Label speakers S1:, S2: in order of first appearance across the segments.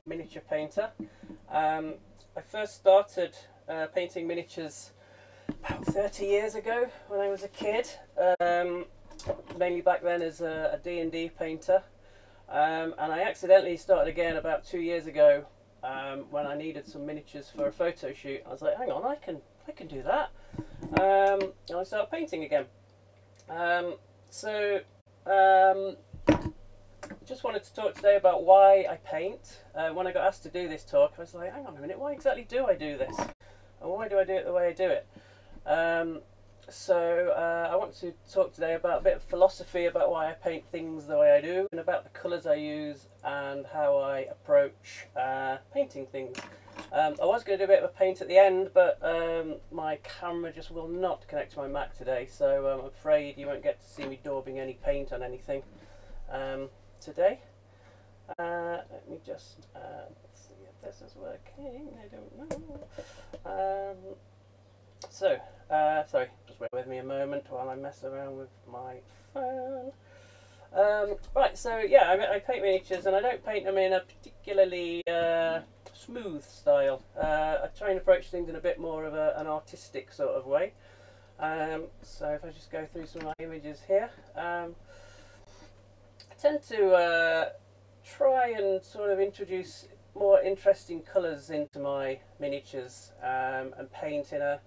S1: miniature painter. I first started painting miniatures about 30 years ago when I was a kid, mainly back then as a D&D painter, and I accidentally started again about 2 years ago when I needed some miniatures for a photo shoot. I was like, hang on, I can do that, and I started painting again. Just wanted to talk today about why I paint. When I got asked to do this talk, I was like, hang on a minute, why exactly do I do this? And why do I do it the way I do it? I want to talk today about a bit of philosophy about why I paint things the way I do, and about the colours I use and how I approach painting things. I was going to do a bit of a paint at the end, but my camera just will not connect to my Mac today, so I'm afraid you won't get to see me daubing any paint on anything today. Let me just see if this is working. I don't know. Sorry, just bear with me a moment while I mess around with my phone. Right, so yeah, I paint miniatures, and I don't paint them in a particularly smooth style. I try and approach things in a bit more of an artistic sort of way. So if I just go through some of my images here, I tend to try and sort of introduce more interesting colours into my miniatures, and paint in a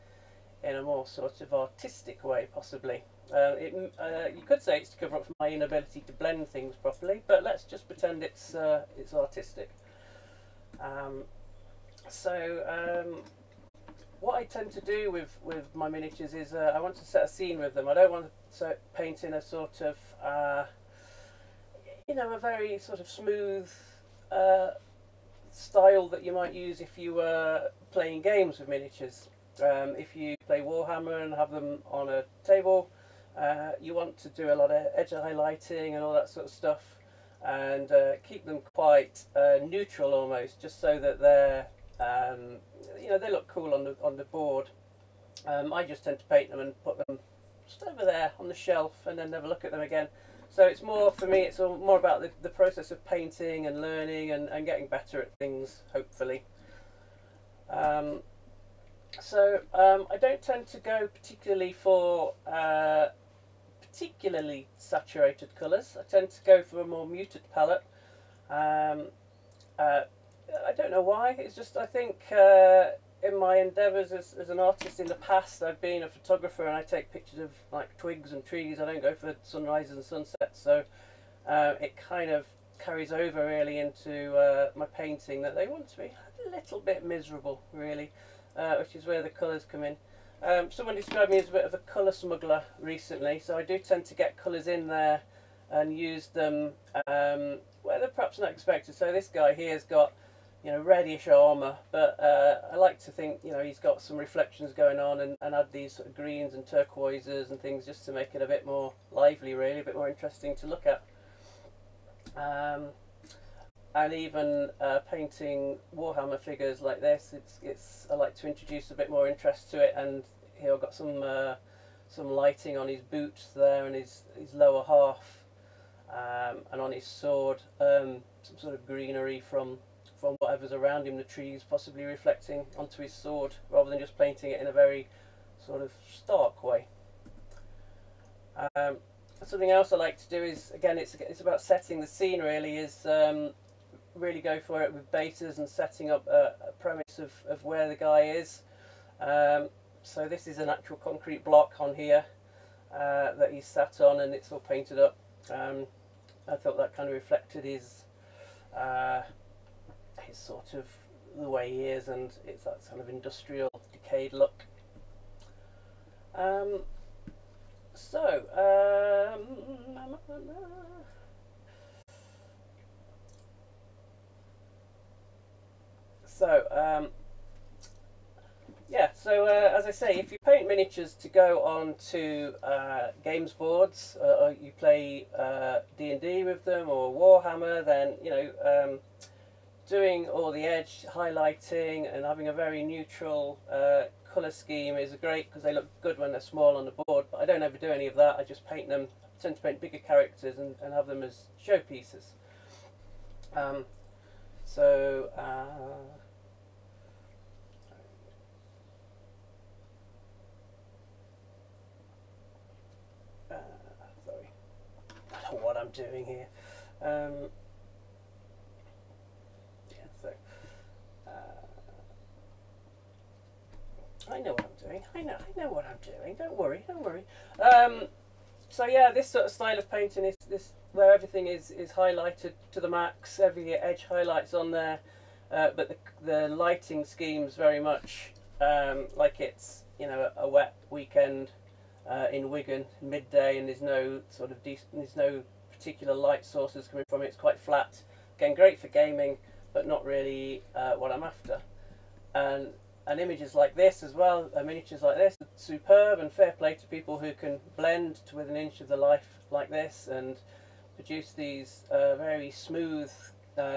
S1: more sort of artistic way, possibly. You could say it's to cover up for my inability to blend things properly, but let's just pretend it's artistic. What I tend to do with my miniatures is I want to set a scene with them. I don't want to paint in a sort of a very sort of smooth style that you might use if you were playing games with miniatures. If you play Warhammer and have them on a table, you want to do a lot of edge highlighting and all that sort of stuff, and keep them quite neutral almost, just so that they're they look cool on the board. I just tend to paint them and put them just over there on the shelf and then never look at them again. So it's more, for me, it's more about the process of painting and learning and getting better at things, hopefully. I don't tend to go particularly for particularly saturated colours. I tend to go for a more muted palette. I don't know why, it's just I think in my endeavours as an artist in the past, I've been a photographer and I take pictures of like twigs and trees. I don't go for sunrises and sunsets, so it kind of carries over really into my painting, that they want to be a little bit miserable really, which is where the colours come in. Someone described me as a bit of a colour smuggler recently, so I do tend to get colours in there and use them where they're perhaps not expected. So this guy here's got reddish armour, but I like to think he's got some reflections going on, and add these sort of greens and turquoises and things just to make it a bit more lively, really, a bit more interesting to look at. And even painting Warhammer figures like this, I like to introduce a bit more interest to it, and here I've got some lighting on his boots there and his lower half, and on his sword, some sort of greenery from whatever's around him, the trees possibly reflecting onto his sword, rather than just painting it in a very sort of stark way. Something else I like to do is, again, it's about setting the scene really, is really go for it with betas and setting up a premise of where the guy is. So this is an actual concrete block on here that he's sat on, and it's all painted up. I thought that kind of reflected his sort of the way he is, and it's that kind of industrial, decayed look. As I say, if you paint miniatures to go on to games boards, or you play D&D with them or Warhammer, then doing all the edge highlighting and having a very neutral colour scheme is great, because they look good when they're small on the board. But I don't ever do any of that. I just paint them. I tend to paint bigger characters and have them as showpieces. So sorry, I don't know what I'm doing here. Yeah, so I know what I'm doing. I know what I'm doing. Don't worry, don't worry. So yeah, this sort of style of painting is this where everything is highlighted to the max. Every edge highlights on there, but the lighting scheme's very much like it's, you know, a wet weekend in Wigan midday, and there's no sort of there's no particular light sources coming from it. It's quite flat. Again, great for gaming, but not really what I'm after. And images like this as well, miniatures like this, superb, and fair play to people who can blend to within an inch of the life like this and produce these very smooth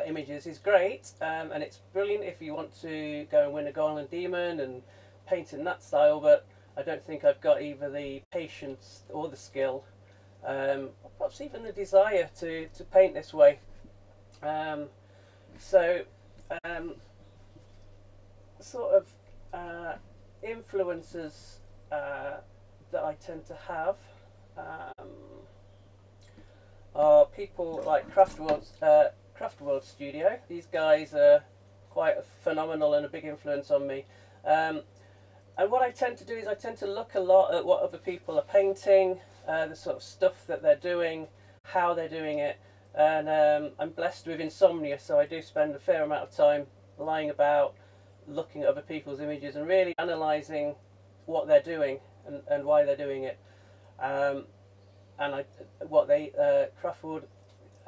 S1: images is great, and it's brilliant if you want to go and win a Golden Demon and paint in that style, but I don't think I've got either the patience or the skill, or perhaps even the desire to paint this way. Sort of influences that I tend to have are people like Craftworld Studio. These guys are quite phenomenal and a big influence on me. And what I tend to do is I tend to look a lot at what other people are painting, the sort of stuff that they're doing, how they're doing it. And I'm blessed with insomnia, so I do spend a fair amount of time lying about, looking at other people's images and really analysing what they're doing and why they're doing it. Craftwood,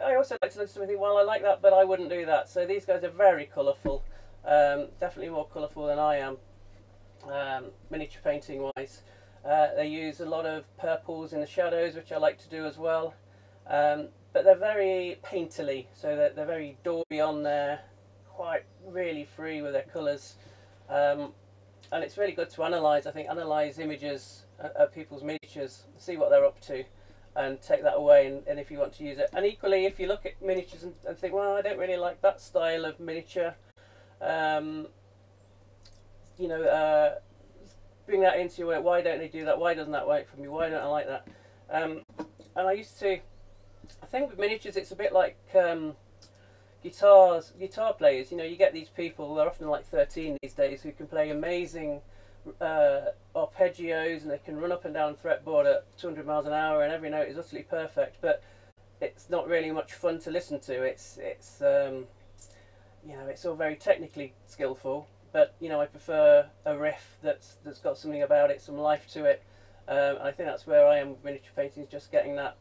S1: I also like to look at something, well, I like that, but I wouldn't do that. So these guys are very colourful, definitely more colourful than I am, miniature painting wise. They use a lot of purples in the shadows, which I like to do as well, but they're very painterly, so they're very daubey on there, quite really free with their colours, and it's really good to analyse. I think analyse images of people's miniatures, see what they're up to, and take that away, and if you want to use it. And equally, if you look at miniatures and think, well, I don't really like that style of miniature, you know, bring that into your work. Why don't they do that? Why doesn't that work for me? Why don't I like that? And I think with miniatures it's a bit like guitar players. You know, you get these people, they're often like 13 these days, who can play amazing arpeggios, and they can run up and down fretboard at 200 miles an hour, and every note is utterly perfect, but it's not really much fun to listen to. It's you know, it's all very technically skillful, but you know, I prefer a riff that's got something about it, some life to it. I think that's where I am with miniature painting, is just getting that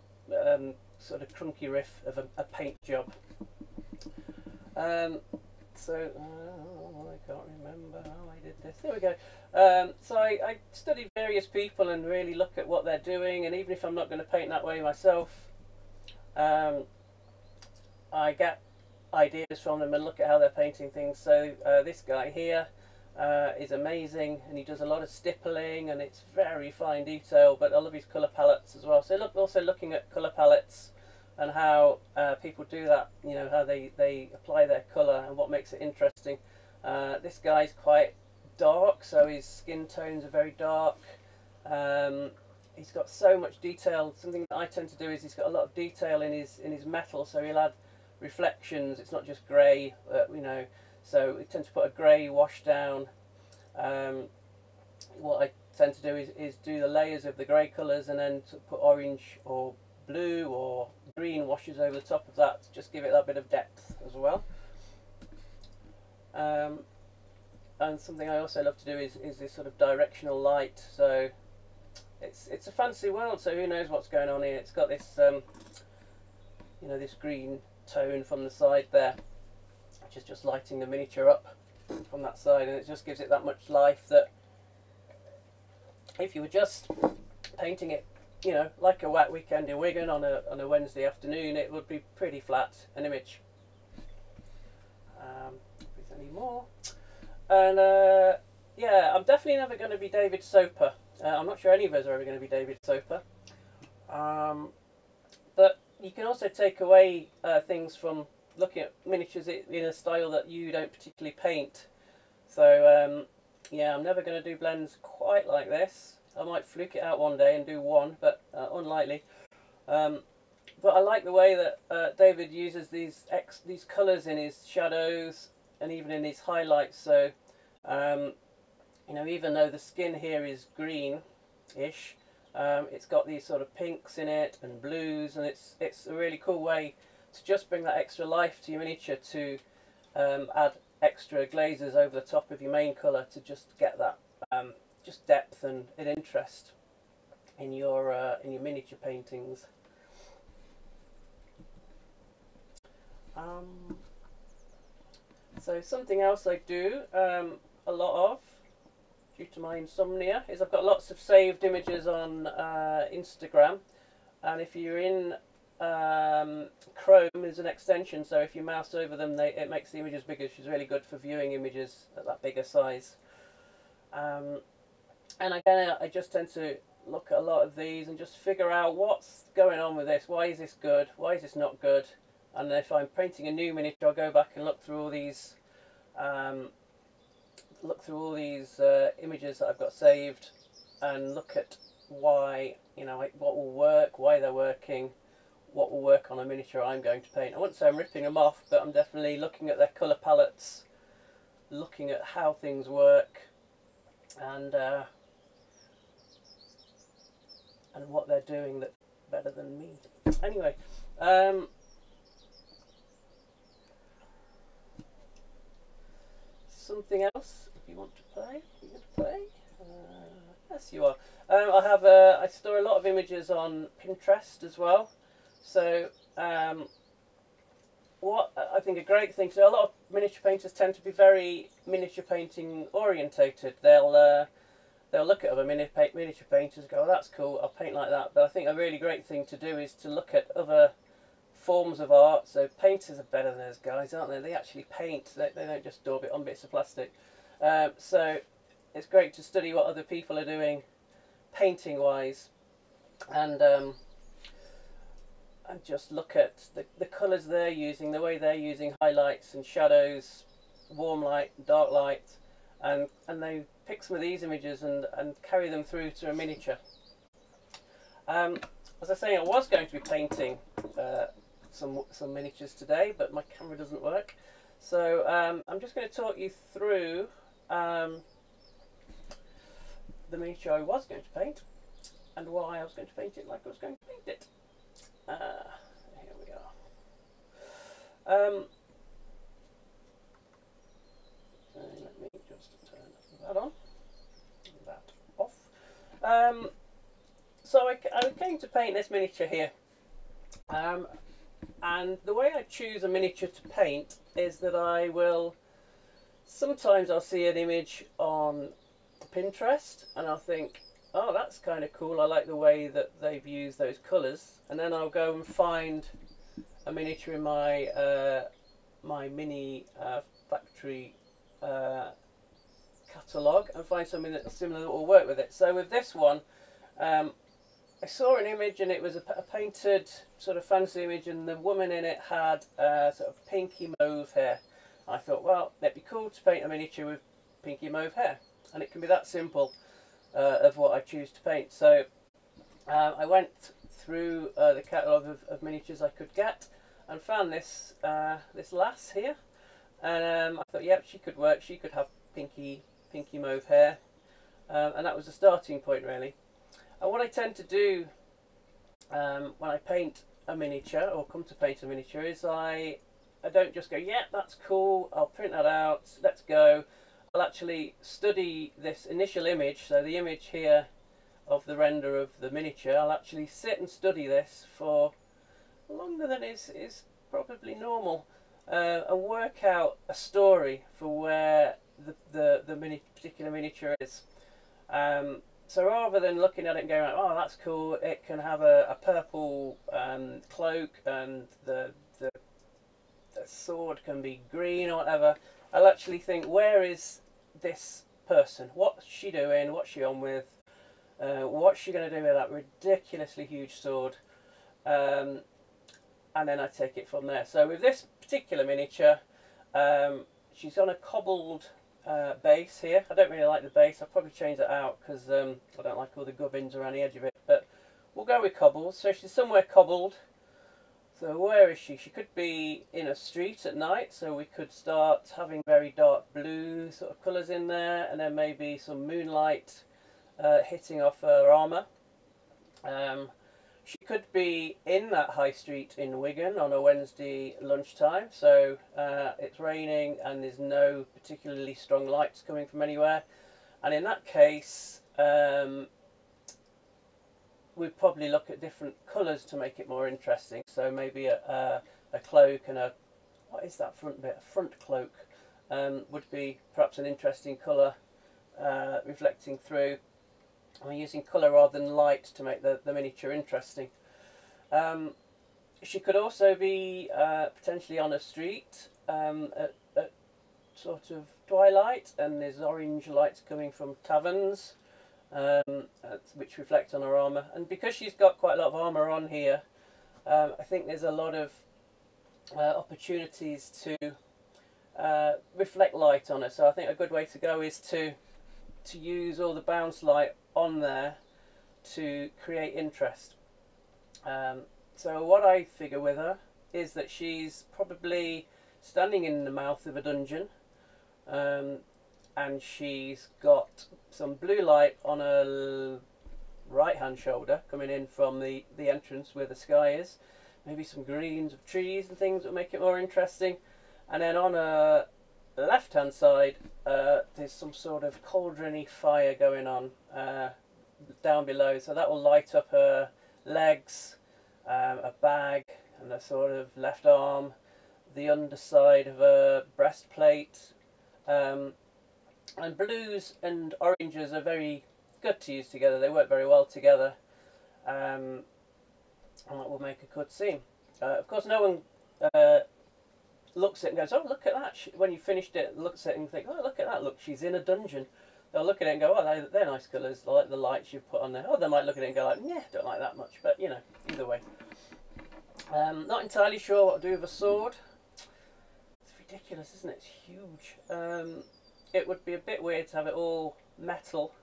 S1: sort of clunky riff of a paint job. I can't remember how I did this. There we go. So I study various people and really look at what they're doing, and even if I'm not going to paint that way myself, I get ideas from them and look at how they're painting things. So this guy here is amazing, and he does a lot of stippling, and it's very fine detail, but I love his colour palettes as well. So also looking at colour palettes and how people do that, you know, how they apply their colour and what makes it interesting. This guy's quite dark, so his skin tones are very dark. He's got so much detail. Something that I tend to do is he's got a lot of detail in his metal, so he'll add reflections. It's not just grey, you know, so we tend to put a grey wash down. What I tend to do is do the layers of the grey colours and then put orange or blue or green washes over the top of that to just give it that bit of depth as well. And something I also love to do is this sort of directional light. So it's a fancy world, so who knows what's going on here. It's got this you know, this green tone from the side there, which is just lighting the miniature up from that side, and it just gives it that much life that if you were just painting it, you know, like a wet weekend in Wigan on a Wednesday afternoon, it would be pretty flat an image. If there's any more, and yeah, I'm definitely never going to be David Soper. I'm not sure any of us are ever going to be David Soper. But you can also take away things from looking at miniatures in a style that you don't particularly paint. So yeah, I'm never going to do blends quite like this. I might fluke it out one day and do one, but unlikely. But I like the way that David uses these colours in his shadows and even in his highlights. So you know, even though the skin here is green-ish, it's got these sort of pinks in it and blues, and it's a really cool way to just bring that extra life to your miniature, to add extra glazes over the top of your main colour to just get that just depth and interest in your miniature paintings. So something else I do a lot of, due to my insomnia, is I've got lots of saved images on Instagram, and if you're in Chrome, there's an extension, so if you mouse over them, it makes the images bigger, which is really good for viewing images at that bigger size. And again, I just tend to look at a lot of these and just figure out what's going on with this. Why is this good? Why is this not good? And if I'm painting a new miniature, I'll go back and look through all these images that I've got saved, and look at why, you know, what will work, why they're working, what will work on a miniature I'm going to paint. I wouldn't say I'm ripping them off, but I'm definitely looking at their colour palettes, looking at how things work, and what they're doing that's better than me. Anyway, something else, if you want to play, you can play. Yes, you are. I store a lot of images on Pinterest as well. So what I think a great thing, so a lot of miniature painters tend to be very miniature painting orientated. They'll look at other miniature painters and go, oh, that's cool, I'll paint like that. But I think a really great thing to do is to look at other forms of art. So painters are better than those guys, aren't they? They actually paint, they don't just daub it on bits of plastic. So it's great to study what other people are doing painting wise, and just look at the colours they're using, the way they're using highlights and shadows, warm light, dark light, and they pick some of these images and carry them through to a miniature. As I was saying, I was going to be painting some miniatures today, but my camera doesn't work. So I'm just going to talk you through the miniature I was going to paint and why I was going to paint it like I was going to paint it. Here we are. Let me just turn that on, that off. So I was going to paint this miniature here. And the way I choose a miniature to paint is that I will, sometimes I'll see an image on Pinterest and I'll think, oh, that's kind of cool, I like the way that they've used those colours, and then I'll go and find a miniature in my my mini factory catalogue and find something that's similar that will work with it. So with this one, I saw an image and it was a painted sort of fancy image, and the woman in it had sort of pinky mauve hair. I thought, well, it'd be cool to paint a miniature with pinky mauve hair, and it can be that simple of what I choose to paint. So I went through the catalogue of miniatures I could get and found this this lass here, and I thought, yep, she could work. She could have pinky mauve hair, and that was the starting point really. And what I tend to do when I paint a miniature or come to paint a miniature is I don't just go, yeah, that's cool, I'll print that out, let's go. I'll actually study this initial image, so the image here of the render of the miniature. I'll actually sit and study this for longer than is probably normal, and work out a story for where the particular miniature is. So rather than looking at it and going, oh, that's cool, it can have a purple cloak and the sword can be green or whatever, I'll actually think, where is this person? What's she doing? What's she on with? What's she going to do with that ridiculously huge sword? and then I take it from there. So with this particular miniature, she's on a cobbled base here. I don't really like the base. I'll probably change that out because I don't like all the gubbins around the edge of it. But we'll go with cobbles. So she's somewhere cobbled. So where is she? She could be in a street at night. So we could start having very dark blue sort of colours in there, and then maybe some moonlight hitting off her armour. She could be in that high street in Wigan on a Wednesday lunchtime, so it's raining and there's no particularly strong lights coming from anywhere, and in that case we'd probably look at different colours to make it more interesting. So maybe a cloak and a, what is that front bit? A front cloak would be perhaps an interesting colour reflecting through. I'm using colour rather than light to make the miniature interesting. She could also be potentially on a street at sort of twilight, and there's orange lights coming from taverns which reflect on her armour. And because she's got quite a lot of armour on here, I think there's a lot of opportunities to reflect light on her. So I think a good way to go is to use all the bounce light on there to create interest. So what I figure with her is that she's probably standing in the mouth of a dungeon, and she's got some blue light on her right hand shoulder coming in from the entrance where the sky is. Maybe some greens of trees and things that make it more interesting. And then on her left hand side there's some sort of cauldron-y fire going on down below, so that will light up her legs, a bag, and a sort of left arm, the underside of her breastplate. And blues and oranges are very good to use together. They work very well together, and that will make a good scene. Of course no one looks at it and goes, oh, look at that. When you finished it, looks at it and think, oh, look at that, look, she's in a dungeon. They'll look at it and go, oh, they're nice colours, I like the lights you've put on there. Or they might look at it and go like, yeah, don't like that much, but you know, either way. Not entirely sure what to do with a sword. It's ridiculous, isn't it? It's huge. It would be a bit weird to have it all metal,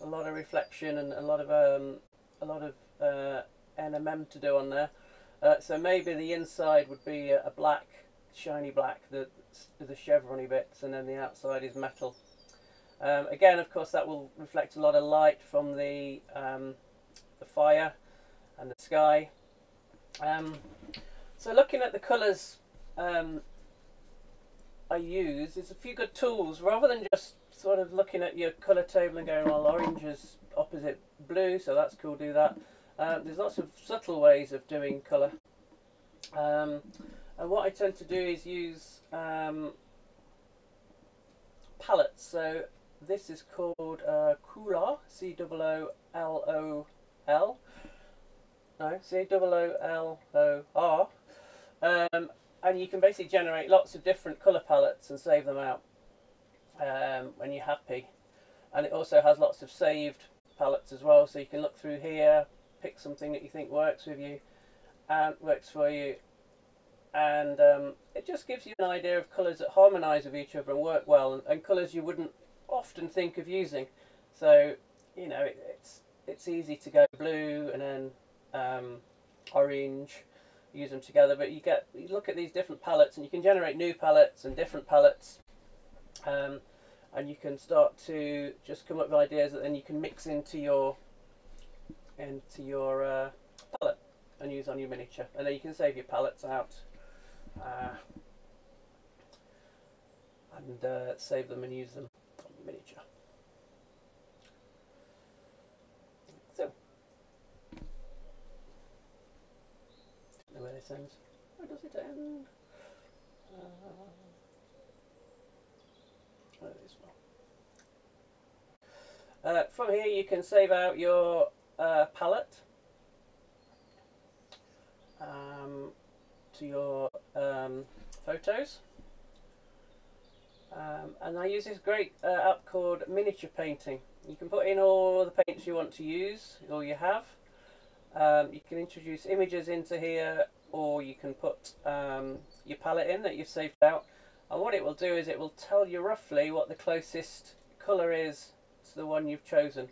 S1: a lot of reflection and a lot of NMM to do on there. So maybe the inside would be a black, shiny black, the chevrony bits, and then the outside is metal. Again, of course, that will reflect a lot of light from the fire and the sky. So looking at the colours I use, there's a few good tools. Rather than just sort of looking at your colour table and going, well, orange is opposite blue, so that's cool, do that. There's lots of subtle ways of doing colour. And what I tend to do is use palettes. So this is called Coollol, C-O-O-L-O-L. No, C-O-O-L-O-R. And you can basically generate lots of different colour palettes and save them out when you're happy. And it also has lots of saved palettes as well, so you can look through here, pick something that you think works with you and works for you, and it just gives you an idea of colours that harmonise with each other and work well, and colours you wouldn't often think of using. So you know, it's easy to go blue and then orange, use them together, but you look at these different palettes and you can generate new palettes and different palettes, and you can start to just come up with ideas that then you can mix into your palette and use on your miniature, and then you can save your palettes out and save them and use them on your miniature. So, know where this ends. Where does it end? This one. From here you can save out your palette to your photos, and I use this great app called Miniature Painting. You can put in all the paints you want to use, or you have. You can introduce images into here or you can put your palette in that you've saved out, and what it will do is it will tell you roughly what the closest colour is to the one you've chosen.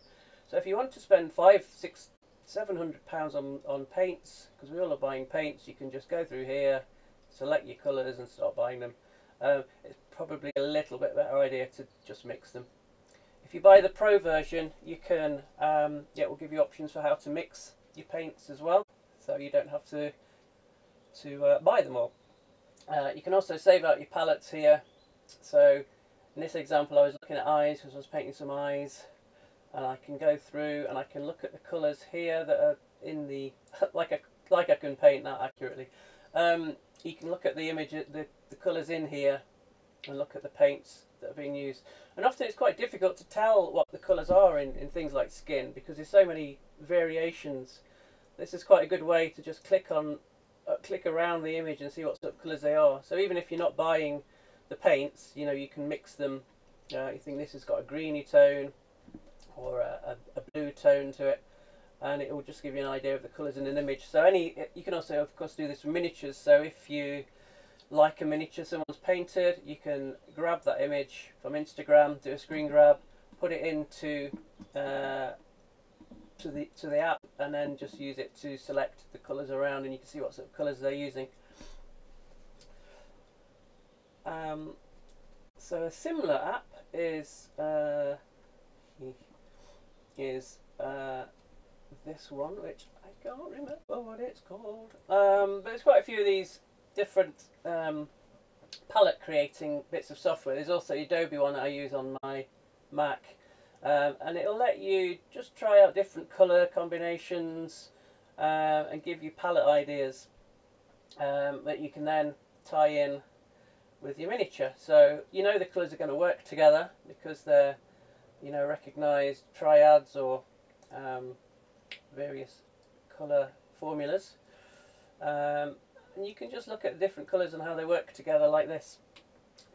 S1: So if you want to spend £500–600–700 on paints, because we all are buying paints, you can just go through here, select your colours and start buying them. It's probably a little bit better idea to just mix them. If you buy the Pro version, you can it will give you options for how to mix your paints as well, so you don't have to buy them all. You can also save out your palettes here. So in this example I was looking at eyes because I was painting some eyes, and I can go through and I can look at the colours here that are in the like I can paint that accurately. You can look at the image, the colours in here, and look at the paints that are being used. And often it's quite difficult to tell what the colours are in things like skin, because there's so many variations. This is quite a good way to just click around the image and see what sort of colours they are. So even if you're not buying the paints, you know, you can mix them. You think this has got a greeny tone or a blue tone to it, and it will just give you an idea of the colours in an image. So you can also of course do this with miniatures. So if you like a miniature someone's painted, you can grab that image from Instagram, do a screen grab, put it into to the app, and then just use it to select the colours around, and you can see what sort of colours they're using. So a similar app is this one, which I can't remember what it's called, but there's quite a few of these different palette creating bits of software. There's also the Adobe one that I use on my Mac, and it'll let you just try out different colour combinations and give you palette ideas that you can then tie in with your miniature. So you know the colours are going to work together because they're, you know, recognised triads or various colour formulas. And you can just look at different colours and how they work together like this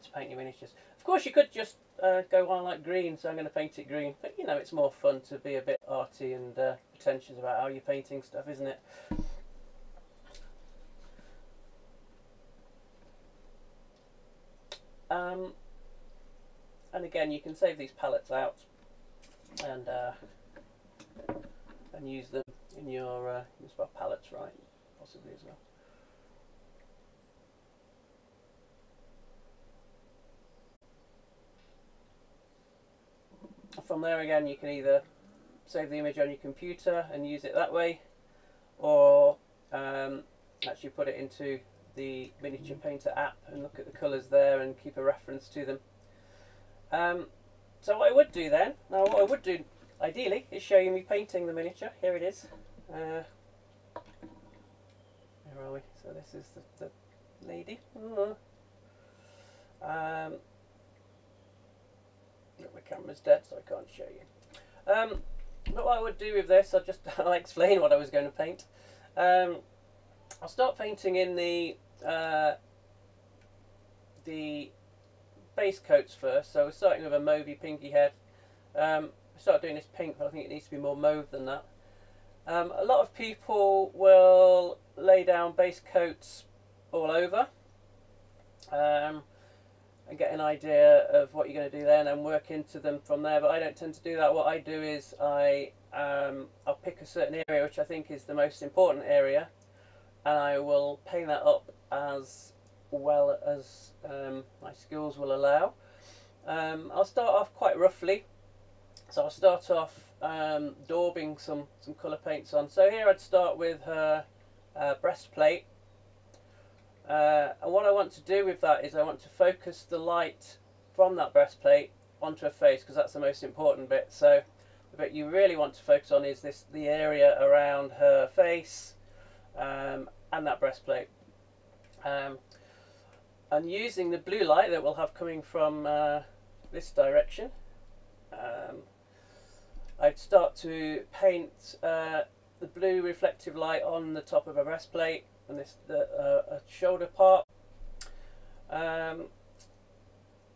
S1: to paint your miniatures. Of course you could just go on like green, so I'm going to paint it green, but you know, it's more fun to be a bit arty and pretentious about how you're painting stuff, isn't it? And again, you can save these palettes out and use them in your spell palettes, right? Possibly as well. From there again, you can either save the image on your computer and use it that way, or actually put it into the Miniature Painter app and look at the colours there and keep a reference to them. So what I would do then, what I would do ideally is show you me painting the miniature. Here it is. Where are we? So this is the lady. My camera's dead, so I can't show you. But what I would do with this, I'll explain what I was going to paint. I'll start painting in the base coats first. So we're starting with a mauvey pinky head. I start doing this pink, but I think it needs to be more mauve than that. A lot of people will lay down base coats all over and get an idea of what you're going to do then and work into them from there, but I don't tend to do that. What I do is I'll pick a certain area which I think is the most important area, and I will paint that up as well as my skills will allow. I'll start off quite roughly, so I'll start off daubing some colour paints on. So here I'd start with her breastplate, and what I want to do with that is I want to focus the light from that breastplate onto her face, because that's the most important bit. So the bit you really want to focus on is the area around her face and that breastplate. And using the blue light that we'll have coming from this direction, I'd start to paint the blue reflective light on the top of a breastplate and a shoulder part, and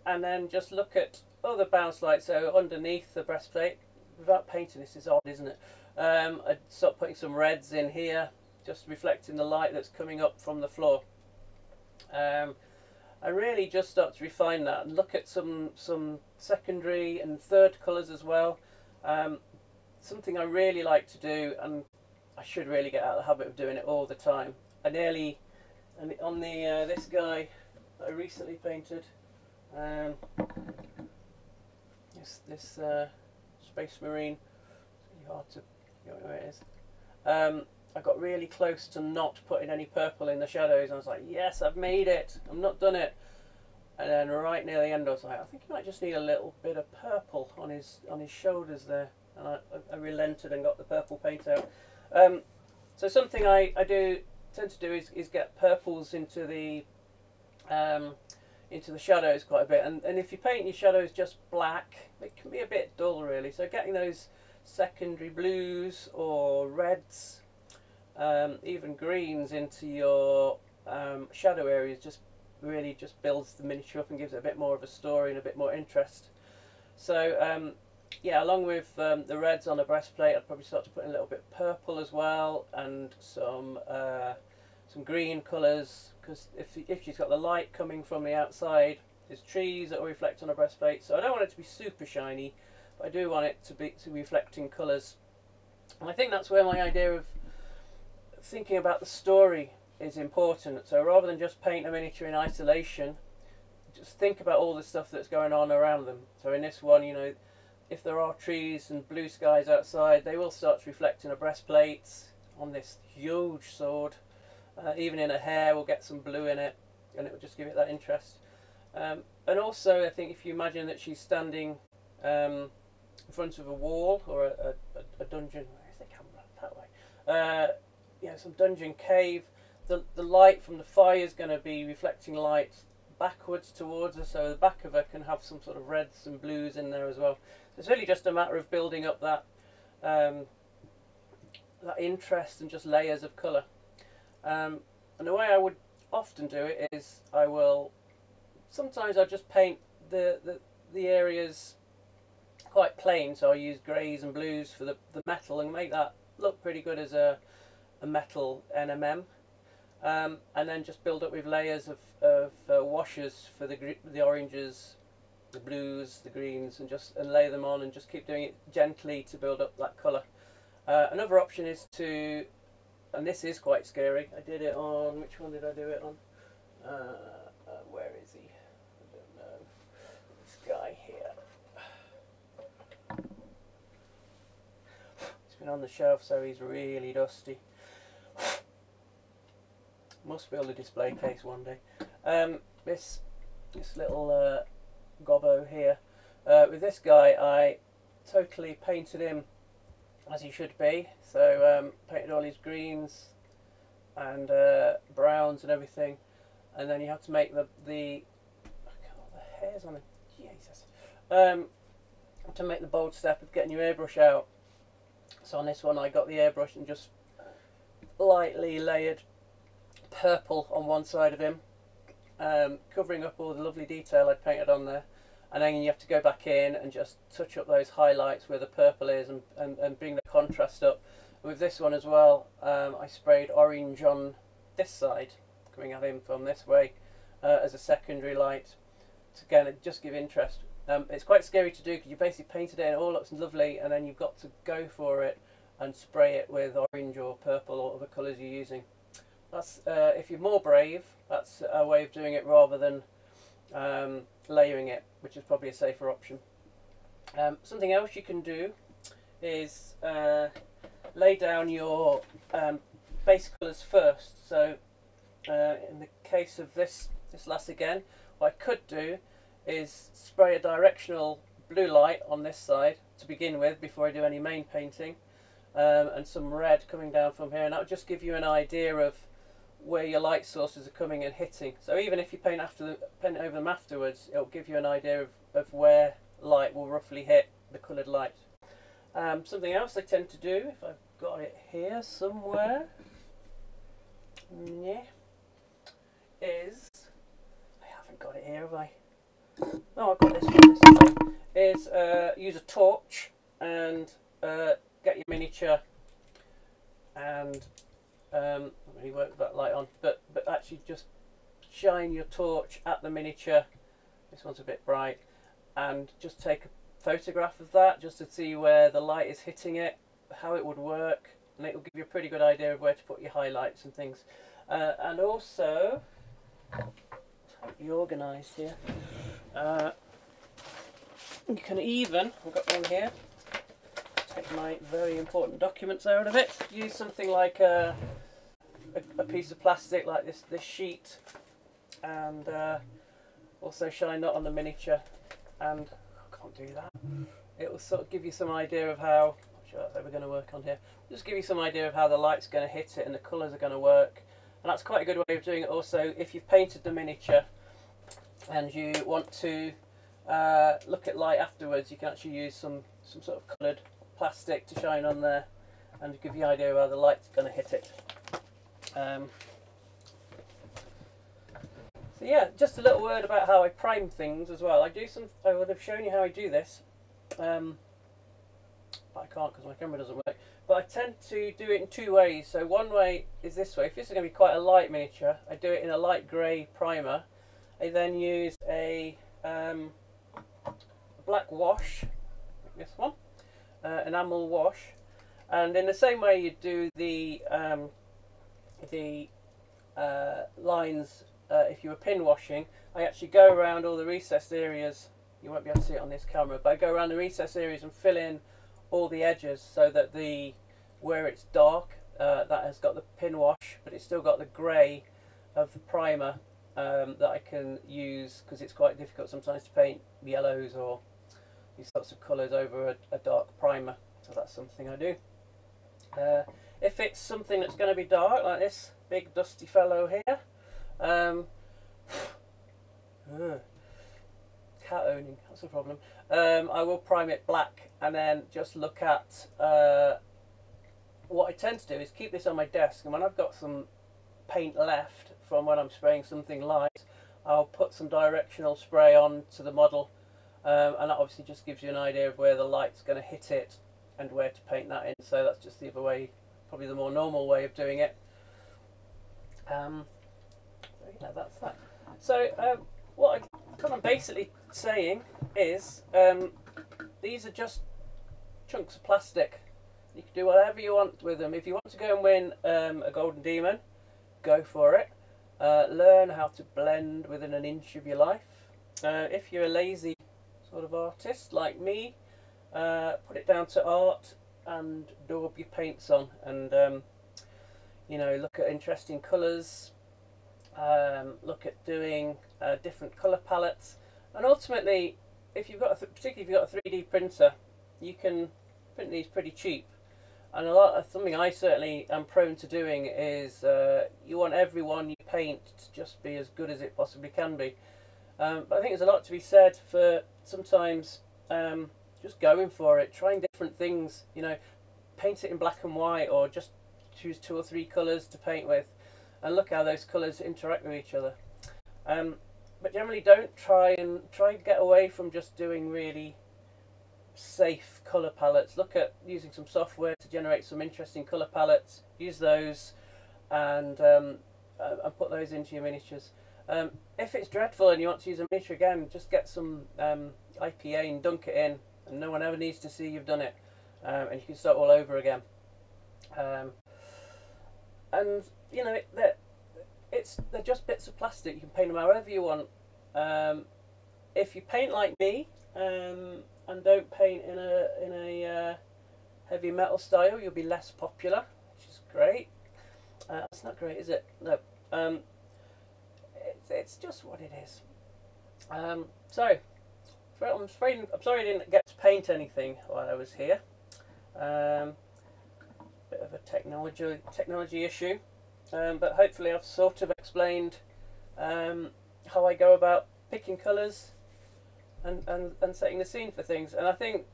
S1: then just look at other bounce lights. So underneath the breastplate, without painting, this is odd, isn't it? I'd start putting some reds in here just reflecting the light that's coming up from the floor. I really just start to refine that and look at some secondary and third colours as well. Something I really like to do, and I should really get out of the habit of doing it all the time. On the this guy that I recently painted, this Space Marine. It's really hard to get where it is. I got really close to not putting any purple in the shadows. I was like, yes, I've made it. I've not done it. And then right near the end, I was like, I think he might just need a little bit of purple on his shoulders there. And I relented and got the purple paint out. So something I tend to do is get purples into the shadows quite a bit. And if you paint your shadows just black, it can be a bit dull really. So getting those secondary blues or reds, even greens into your shadow areas just really just builds the miniature up and gives it a bit more of a story and a bit more interest. So yeah, along with the reds on the breastplate, I'd probably start to put in a little bit of purple as well, and some green colours, because if she's got the light coming from the outside, there's trees that will reflect on the breastplate. So I don't want it to be super shiny, but I do want it to be reflecting colours. And I think that's where my idea of thinking about the story is important. So rather than just paint a miniature in isolation, just think about all the stuff that's going on around them. So in this one, you know, if there are trees and blue skies outside, they will start to reflect in a breastplate, on this huge sword. Even in her hair, we'll get some blue in it, and it will just give it that interest. And also, I think if you imagine that she's standing in front of a wall or a dungeon, where's the camera? That way. You know, some dungeon cave. The light from the fire is going to be reflecting light backwards towards her, so the back of her can have some sort of reds and blues in there as well. So it's really just a matter of building up that that interest and just layers of colour. And the way I would often do it is sometimes I'll just paint the areas quite plain, so I use greys and blues for the metal and make that look pretty good as a metal NMM. And then just build up with layers of washes for the oranges, the blues, the greens, and lay them on and just keep doing it gently to build up that colour. Another option is to, and this is quite scary, I did it on, which one did I do it on? Where is he? I don't know. This guy here. He's been on the shelf, so he's really dusty. Must be on the display case one day. This little gobbo here. With this guy, I totally painted him as he should be. So painted all his greens and browns and everything, and then you have to make the hairs on it. Jesus. To make the bold step of getting your airbrush out. So on this one, I got the airbrush and just lightly layered purple on one side of him, covering up all the lovely detail I'd painted on there, and then you have to go back in and just touch up those highlights where the purple is and bring the contrast up. With this one as well, I sprayed orange on this side, coming at him from this way, as a secondary light to again just give interest. It's quite scary to do because you basically painted it and it all looks lovely, and then you've got to go for it and spray it with orange or purple or other colours you're using. That's if you're more brave, that's a way of doing it rather than layering it, which is probably a safer option. Something else you can do is lay down your base colours first. So in the case of this lass again, what I could do is spray a directional blue light on this side to begin with before I do any main painting, and some red coming down from here, and that will just give you an idea of where your light sources are coming and hitting. So even if you paint over them afterwards, it will give you an idea of where light will roughly hit the coloured light. Something else I tend to do, if I've got it here somewhere, yeah, is, I haven't got it here, have I? No, I've got this one. Is use a torch and get your miniature and Not really work with that light on, but actually just shine your torch at the miniature. This one's a bit bright, and just take a photograph of that just to see where the light is hitting it, how it would work, and it will give you a pretty good idea of where to put your highlights and things. And also, be organised here. You can even, I've got one here, take my very important documents out of it, use something like a piece of plastic like this sheet, and also shine that on the miniature, and I can't do that. It will sort of give you some idea of how, I'm sure that's ever going to work on here, just give you some idea of how the light's going to hit it and the colours are going to work. And that's quite a good way of doing it also. If you've painted the miniature and you want to look at light afterwards, you can actually use some sort of coloured plastic to shine on there and give you an idea of how the light's going to hit it. So yeah, just a little word about how I prime things as well. I would have shown you how I do this, but I can't because my camera doesn't work. But I tend to do it in two ways. So one way is this way. If this is going to be quite a light miniature, I do it in a light grey primer. I then use a black wash, like this one, enamel wash, and in the same way you do the lines if you were pin washing, I actually go around all the recessed areas. You won't be able to see it on this camera, but I go around the recessed areas and fill in all the edges so that where it's dark, that has got the pin wash, but it's still got the grey of the primer that I can use, because it's quite difficult sometimes to paint yellows or these sorts of colours over a dark primer. So that's something I do. If it's something that's going to be dark, like this big dusty fellow here, cat owning, that's a problem. I will prime it black and then just look at what I tend to do is keep this on my desk, and when I've got some paint left from when I'm spraying something light, I'll put some directional spray on to the model, and that obviously just gives you an idea of where the light's going to hit it and where to paint that in. So that's just the other way, probably the more normal way of doing it. Yeah, that's that. So what I'm basically saying is these are just chunks of plastic. You can do whatever you want with them. If you want to go and win a golden demon, go for it. Learn how to blend within an inch of your life. If you're a lazy sort of artist like me, put it down to art and daub your paints on, and you know, look at interesting colours. Look at doing different colour palettes, and ultimately, if you've got particularly if you've got a 3D printer, you can print these pretty cheap. And something I certainly am prone to doing is you want everyone you paint to just be as good as it possibly can be. But I think there's a lot to be said for sometimes just going for it, trying different things. You know, paint it in black and white, or just choose 2 or 3 colours to paint with, and look how those colours interact with each other. But generally, don't try and get away from just doing really safe colour palettes. Look at using some software to generate some interesting colour palettes. Use those and put those into your miniatures. If it's dreadful and you want to use a miniature again, just get some IPA and dunk it in, and no one ever needs to see you've done it, and you can start all over again. And you know, they're just bits of plastic. You can paint them however you want. If you paint like me and don't paint in a heavy metal style, you'll be less popular, which is great. That's not great, is it? No. It's just what it is. So I'm sorry I didn't get to paint anything while I was here. Bit of a technology issue, but hopefully I've sort of explained how I go about picking colours and setting the scene for things. And I think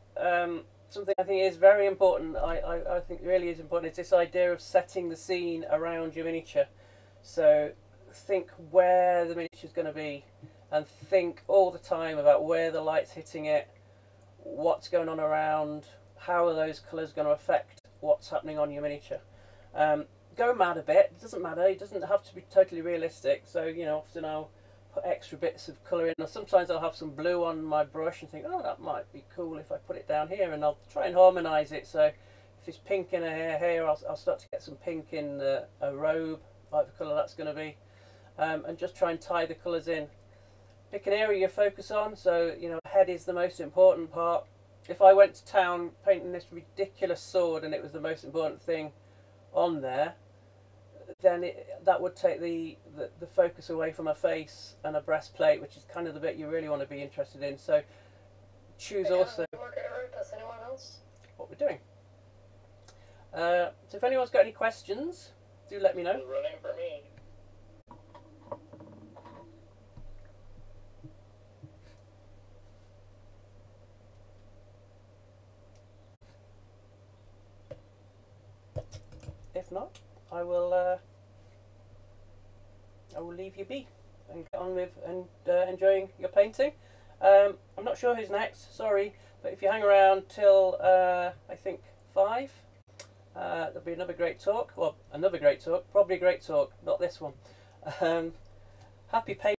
S1: something I think is very important, I think really is important, is this idea of setting the scene around your miniature. So think where the miniature is going to be, and think all the time about where the light's hitting it, what's going on around, how are those colours going to affect what's happening on your miniature. go mad a bit. It doesn't matter. It doesn't have to be totally realistic. So, you know, often I'll put extra bits of colour in. Or sometimes I'll have some blue on my brush and think, oh, that might be cool if I put it down here. And I'll try and harmonise it. So if it's pink in a hair here, I'll start to get some pink in a robe, whatever colour that's going to be. And just try and tie the colours in. Pick an area you focus on. So, you know, head is the most important part. If I went to town painting this ridiculous sword and it was the most important thing on there, then that would take the focus away from a face and a breastplate, which is kind of the bit you really want to be interested in. So choose also what we're doing. So if anyone's got any questions, do let me know.
S2: Running for me.
S1: If not, I will leave you be and get on with enjoying your painting. I'm not sure who's next, sorry, but if you hang around till I think 5, there'll be another great talk. Well, another great talk, probably a great talk, not this one. Happy painting.